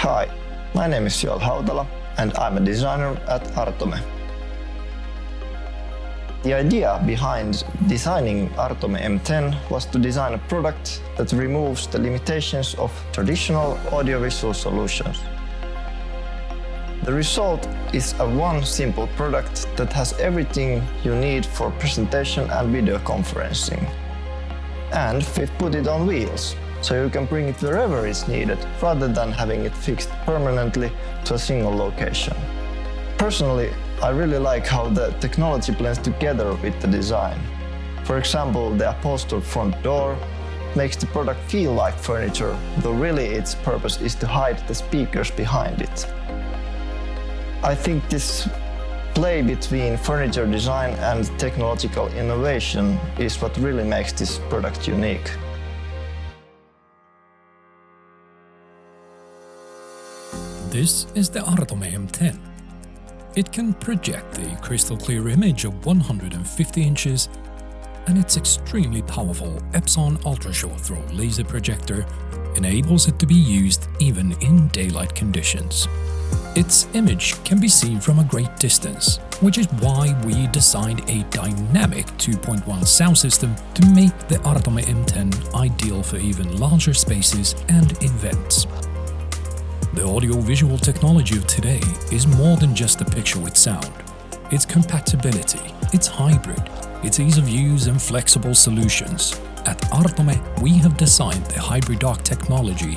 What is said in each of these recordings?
Hi, my name is Joel Hautala and I'm a designer at Artome. The idea behind designing Artome M10 was to design a product that removes the limitations of traditional audiovisual solutions. The result is one simple product that has everything you need for presentation and video conferencing. And we've put it on wheels, so you can bring it wherever it's needed rather than having it fixed permanently to a single location. Personally, I really like how the technology blends together with the design. For example, the upholstered front door makes the product feel like furniture, though really its purpose is to hide the speakers behind it. I think this play between furniture design and technological innovation is what really makes this product unique. This is the Artome M10. It can project a crystal clear image of 150 inches, and its extremely powerful Epson ultra-short throw laser projector enables it to be used even in daylight conditions. Its image can be seen from a great distance, which is why we designed a dynamic 2.1 sound system to make the Artome M10 ideal for even larger spaces and events. The audio-visual technology of today is more than just a picture with sound. Its compatibility, its hybrid, its ease of use and flexible solutions. At Artome, we have designed the hybrid dock technology,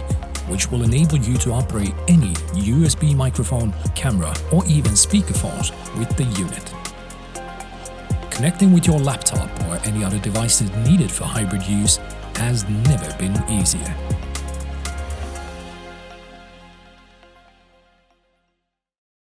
which will enable you to operate any USB microphone, camera, or even speakerphones with the unit. Connecting with your laptop or any other devices needed for hybrid use has never been easier.